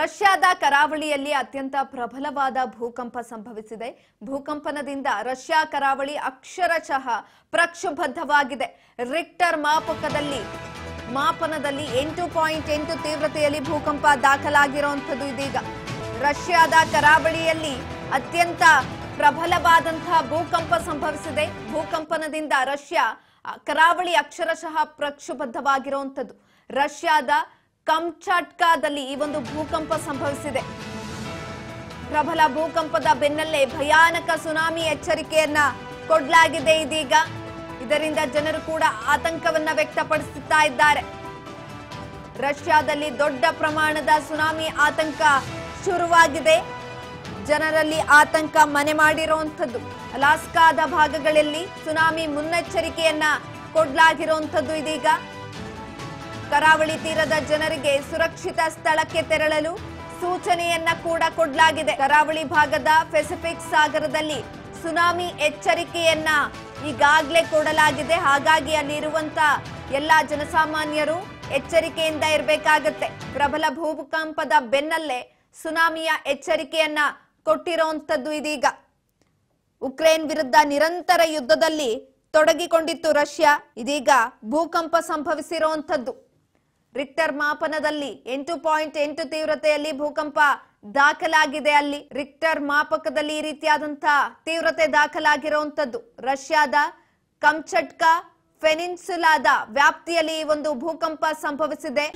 ರಷ್ಯಾದ ಕರಾವಳಿಯಲ್ಲಿ ಅತ್ಯಂತ ಪ್ರಬಲವಾದ ಭೂಕಂಪ ಸಂಭವಿಸಿದೆ. ಭೂಕಂಪನದಿಂದ ರಷ್ಯಾ ಕರಾವಳಿ ಅಕ್ಷರಶಃ ಪ್ರಕ್ಷುಬ್ಧವಾಗಿದೆ. ರಿಕ್ಟರ್ ಮಾಪನದಲ್ಲಿ 8.8 ತೀವ್ರತೆಯಲ್ಲಿ ಭೂಕಂಪ ದಾಖಲಾಗಿರುವಂತದ್ದು ಇದೀಗ. ರಷ್ಯಾದ ಕರಾವಳಿಯಲ್ಲಿ ಅತ್ಯಂತ ಪ್ರಬಲವಾದಂತಹ ಭೂಕಂಪ ಸಂಭವಿಸಿದೆ. ಭೂಕಂಪನದಿಂದ ರಷ್ಯಾ ಕರಾವಳಿ ಅಕ್ಷರಶಃ ಪ್ರಕ್ಷುಬ್ಧವಾಗಿರುವಂತದ್ದು. ರಷ್ಯಾದ ಕಮ್ಚಾಟ್ಕಾದಲ್ಲಿ ಈ ಒಂದು ಭೂಕಂಪ ಸಂಭವಿಸಿದೆ. ಪ್ರಬಲ ಭೂಕಂಪದ ಬೆನ್ನಲ್ಲೇ ಭಯಾನಕ ಸುನಾಮಿ ಎಚ್ಚರಿಕೆಯನ್ನ ಕೊಡಲಾಗಿದೆ ಇದೀಗ. ಇದರಿಂದ ಜನರು ಕೂಡ ಆತಂಕವನ್ನ ವ್ಯಕ್ತಪಡಿಸುತ್ತಾ ಇದ್ದಾರೆ. ರಷ್ಯಾದಲ್ಲಿ ದೊಡ್ಡ ಪ್ರಮಾಣದ ಸುನಾಮಿ ಆತಂಕ ಶುರುವಾಗಿದೆ. ಜನರಲ್ಲಿ ಆತಂಕ ಮನೆ ಮಾಡಿರುವಂತದ್ದು. ಅಲಾಸ್ಕಾದ ಭಾಗಗಳಲ್ಲಿ ಸುನಾಮಿ ಮುನ್ನೆಚ್ಚರಿಕೆಯನ್ನ ಕೊಡಲಾಗಿರುವಂತದ್ದು ಇದೀಗ. ಕರಾವಳಿ ತೀರದ ಜನರಿಗೆ ಸುರಕ್ಷಿತ ಸ್ಥಳಕ್ಕೆ ತೆರಳಲು ಸೂಚನೆಯನ್ನ ಕೂಡ ಕೊಡಲಾಗಿದೆ. ಕರಾವಳಿ ಭಾಗದ ಪೆಸಿಫಿಕ್ ಸಾಗರದಲ್ಲಿ ಸುನಾಮಿ ಎಚ್ಚರಿಕೆಯನ್ನ ಈಗಾಗಲೇ ಕೊಡಲಾಗಿದೆ. ಹಾಗಾಗಿ ಅಲ್ಲಿರುವಂತ ಎಲ್ಲಾ ಜನಸಾಮಾನ್ಯರು ಎಚ್ಚರಿಕೆಯಿಂದ ಇರಬೇಕಾಗತ್ತೆ. ಪ್ರಬಲ ಭೂಕಂಪದ ಬೆನ್ನಲ್ಲೇ ಸುನಾಮಿಯ ಎಚ್ಚರಿಕೆಯನ್ನ ಕೊಟ್ಟಿರುವಂತದ್ದು ಇದೀಗ. ಉಕ್ರೇನ್ ವಿರುದ್ಧ ನಿರಂತರ ಯುದ್ಧದಲ್ಲಿ ತೊಡಗಿಕೊಂಡಿತ್ತು ರಷ್ಯಾ. ಇದೀಗ ಭೂಕಂಪ ಸಂಭವಿಸಿರುವಂತದ್ದು. ರಿಕ್ಟರ್ ಮಾಪನದಲ್ಲಿ 8.8 ತೀವ್ರತೆಯಲ್ಲಿ ಭೂಕಂಪ ದಾಖಲಾಗಿದೆ. ಅಲ್ಲಿ ರಿಕ್ಟರ್ ಮಾಪಕದಲ್ಲಿ ಈ ರೀತಿಯಾದಂತಹ ತೀವ್ರತೆ ದಾಖಲಾಗಿರುವಂತದ್ದು. ರಷ್ಯಾದ ಕಮ್ಚಟ್ಕಾ ಪೆನಿನ್ಸುಲಾದ ವ್ಯಾಪ್ತಿಯಲ್ಲಿ ಈ ಒಂದು ಭೂಕಂಪ ಸಂಭವಿಸಿದೆ.